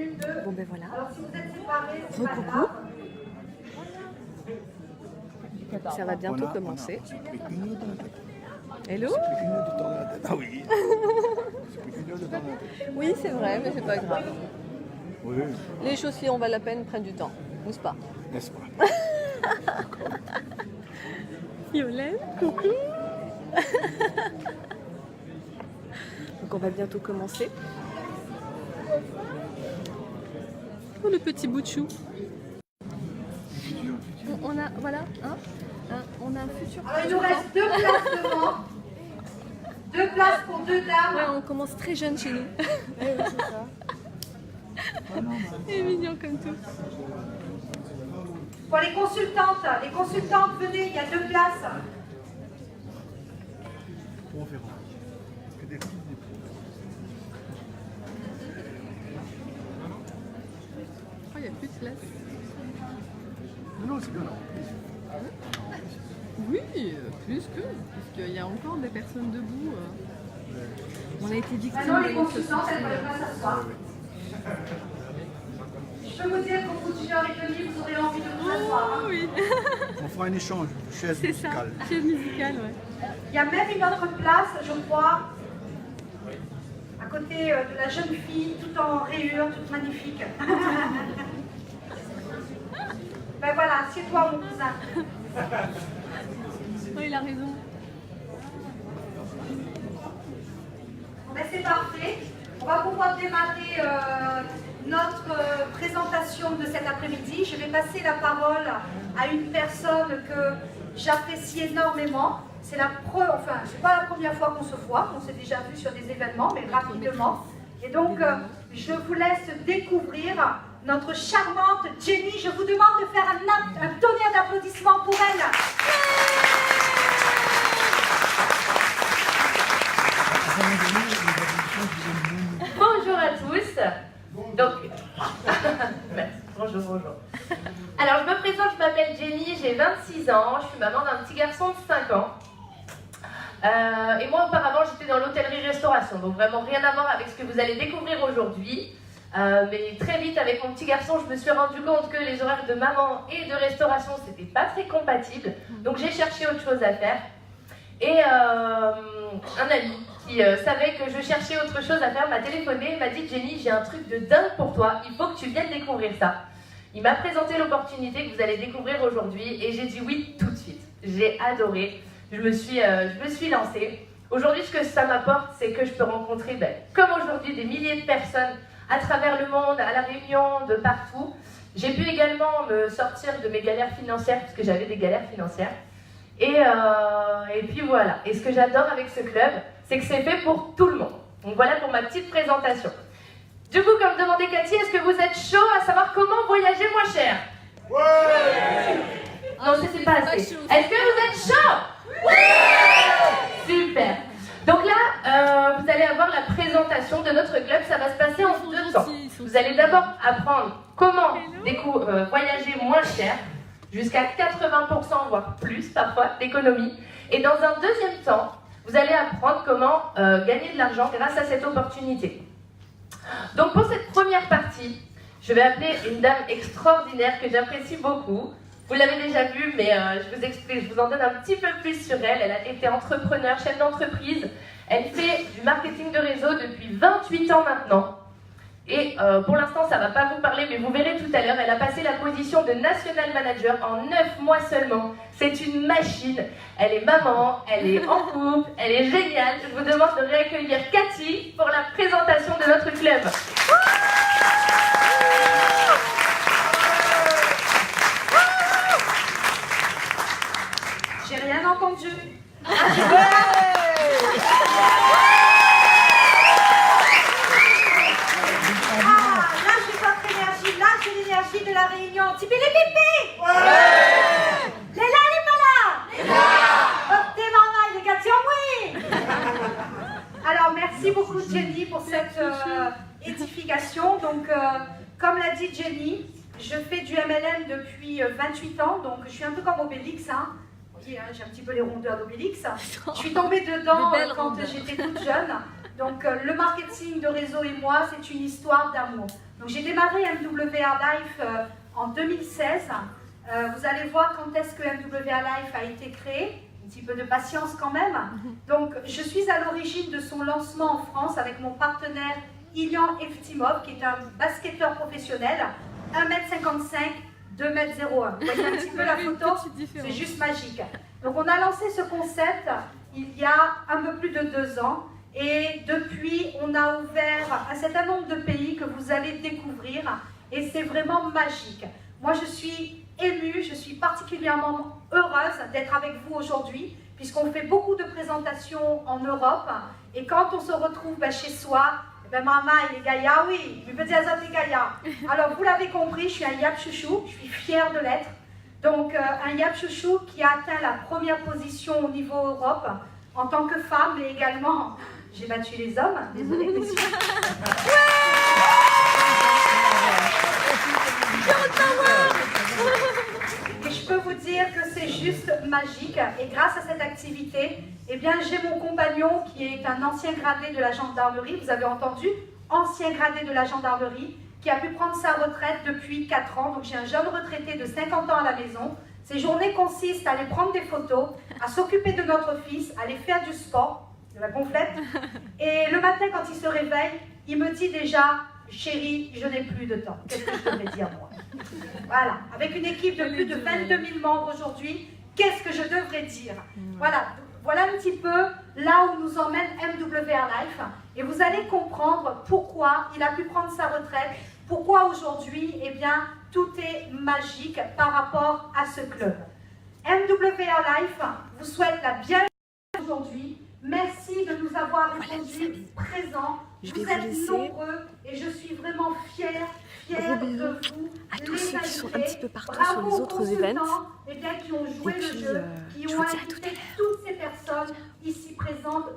Une, deux. Bon ben voilà. Alors si vous êtes séparés, c'est pas grave. Ça va bientôt commencer. Hello? Ah oui. C'est plus qu'une heure de temps. Oui, c'est vrai, mais c'est pas grave. Oui, Les choses qui en valent la peine prennent du temps, n'est-ce pas? n'est-ce pas? Yolène, coucou. Donc on va bientôt commencer. Oh le petit bout de chou. On a, voilà, hein, on a un futur. Alors il nous reste 2 places devant. 2 places pour 2 dames. Ouais, on commence très jeune chez nous. Oui, c'est ça. C'est mignon comme tout. Pour les consultantes, venez, il y a 2 places. Conférence. Que des filles, des filles. Oh, il n'y a plus de place. Non, c'est bien, non. Oui, plus que, puisqu'il y a encore des personnes debout. On a été victimes Maintenant, les de consultantes, elles ne peuvent pas s'asseoir. Je peux vous dire qu'au bout d'une heure et demie, vous aurez envie de vous asseoir. Oh oui, On fera un échange, chaise c'est ça, musicale. chaise musicale, ouais. Il y a même une autre place, je crois, à côté de la jeune fille, tout en rayures, toute magnifique. Ben voilà, assieds-toi, mon cousin. Oui, il a raison. Ben c'est parfait. On va pouvoir démarrer notre présentation de cet après-midi. Je vais passer la parole à une personne que j'apprécie énormément. C'est pas la première fois qu'on se voit, on s'est déjà vu sur des événements, mais rapidement. Et donc, je vous laisse découvrir notre charmante Jenny. Je vous demande de faire un tonnerre d'applaudissements pour elle. Bonjour à tous. Donc, merci. Bonjour. Alors, je me présente, je m'appelle Jenny, j'ai 26 ans, je suis maman d'un petit garçon de 5 ans. Et moi, auparavant, j'étais dans l'hôtellerie-restauration, donc vraiment rien à voir avec ce que vous allez découvrir aujourd'hui. Mais très vite, avec mon petit garçon, je me suis rendu compte que les horaires de maman et de restauration, c'était pas très compatible. Donc, j'ai cherché autre chose à faire. Et un ami qui savait que je cherchais autre chose à faire m'a téléphoné et m'a dit « Jenny, j'ai un truc de dingue pour toi, il faut que tu viennes découvrir ça ». Il m'a présenté l'opportunité que vous allez découvrir aujourd'hui et j'ai dit oui tout de suite. J'ai adoré, je me suis lancée. Aujourd'hui, ce que ça m'apporte, c'est que je peux rencontrer, comme aujourd'hui, des milliers de personnes à travers le monde, à La Réunion, de partout. J'ai pu également me sortir de mes galères financières, parce que j'avais des galères financières. Et puis voilà. Et ce que j'adore avec ce club, c'est que c'est fait pour tout le monde. Donc voilà pour ma petite présentation. Du coup, comme demandait Cathy, est-ce que vous êtes chaud à savoir comment voyager moins cher? Ouais. Non, c'est pas assez. Est-ce que vous êtes chaud? Ouais. Super. Donc là, vous allez avoir la présentation de notre club. Ça va se passer en 2 temps. Vous allez d'abord apprendre comment voyager moins cher, jusqu'à 80%, voire plus parfois, d'économie. Et dans un deuxième temps, vous allez apprendre comment gagner de l'argent grâce à cette opportunité. Donc pour cette première partie, je vais appeler une dame extraordinaire que j'apprécie beaucoup. Vous l'avez déjà vue, mais je vous en donne un petit peu plus sur elle. Elle a été entrepreneur, chef d'entreprise. Elle fait du marketing de réseau depuis 28 ans maintenant. Et pour l'instant, ça ne va pas vous parler, mais vous verrez tout à l'heure, elle a passé la position de National Manager en 9 mois seulement. C'est une machine. Elle est maman, elle est en couple, elle est géniale. Je vous demande de réaccueillir Cathy pour la présentation de notre club. J'ai rien entendu. De la Réunion, Tipi les pipis. Ouais. Léla, elle est pas là. Léla. T'es maman, les gars, oui. Alors, merci beaucoup Jenny pour cette édification. Donc, comme l'a dit Jenny, je fais du MLM depuis 28 ans, donc je suis un peu comme Obélix, hein. Oui, hein, j'ai un petit peu les rondeurs d'Obélix. Je suis tombée dedans quand j'étais toute jeune. Donc le marketing de réseau et moi, c'est une histoire d'amour. Donc j'ai démarré MWR Life en 2016. Vous allez voir quand est-ce que MWR Life a été créé. Un petit peu de patience quand même. Donc je suis à l'origine de son lancement en France avec mon partenaire Ilian Eftimov, qui est un basketteur professionnel, 1m55, 2m01. Vous voyez un petit peu la photo? C'est juste magique. Donc on a lancé ce concept il y a un peu plus de 2 ans. Et depuis, on a ouvert un certain nombre de pays que vous allez découvrir. Et c'est vraiment magique. Moi, je suis émue, je suis particulièrement heureuse d'être avec vous aujourd'hui, puisqu'on fait beaucoup de présentations en Europe. Et quand on se retrouve chez soi, maman et les Gaïa, oui, je veux dire ça, les Gaïa. Alors, vous l'avez compris, je suis un Yap Chouchou, je suis fière de l'être. Donc, un Yap Chouchou qui a atteint la première position au niveau Europe en tant que femme, mais également, j'ai battu les hommes, désolée, messieurs. Et je peux vous dire que c'est juste magique. Et grâce à cette activité, eh bien, j'ai mon compagnon qui est un ancien gradé de la gendarmerie, vous avez entendu, ancien gradé de la gendarmerie, qui a pu prendre sa retraite depuis 4 ans. Donc j'ai un jeune retraité de 50 ans à la maison. Ses journées consistent à aller prendre des photos, à s'occuper de notre fils, à aller faire du sport, de la gonflette. Et le matin, quand il se réveille, il me dit déjà, chérie, je n'ai plus de temps. Qu'est-ce que je devrais dire moi? Voilà, avec une équipe de plus de 22 000 membres aujourd'hui, qu'est-ce que je devrais dire? Voilà, voilà un petit peu là où nous emmène MWR Life. Et vous allez comprendre pourquoi il a pu prendre sa retraite, pourquoi aujourd'hui, eh bien, tout est magique par rapport à ce club. MWR Life vous souhaite la bienvenue aujourd'hui. Merci de nous avoir répondu présents. Vous êtes nombreux et je suis vraiment fière de vous. À tous ceux qui sont un petit peu partout sur les autres events. Qui ont joué le jeu, qui ont invité toutes ces personnes ici présentes.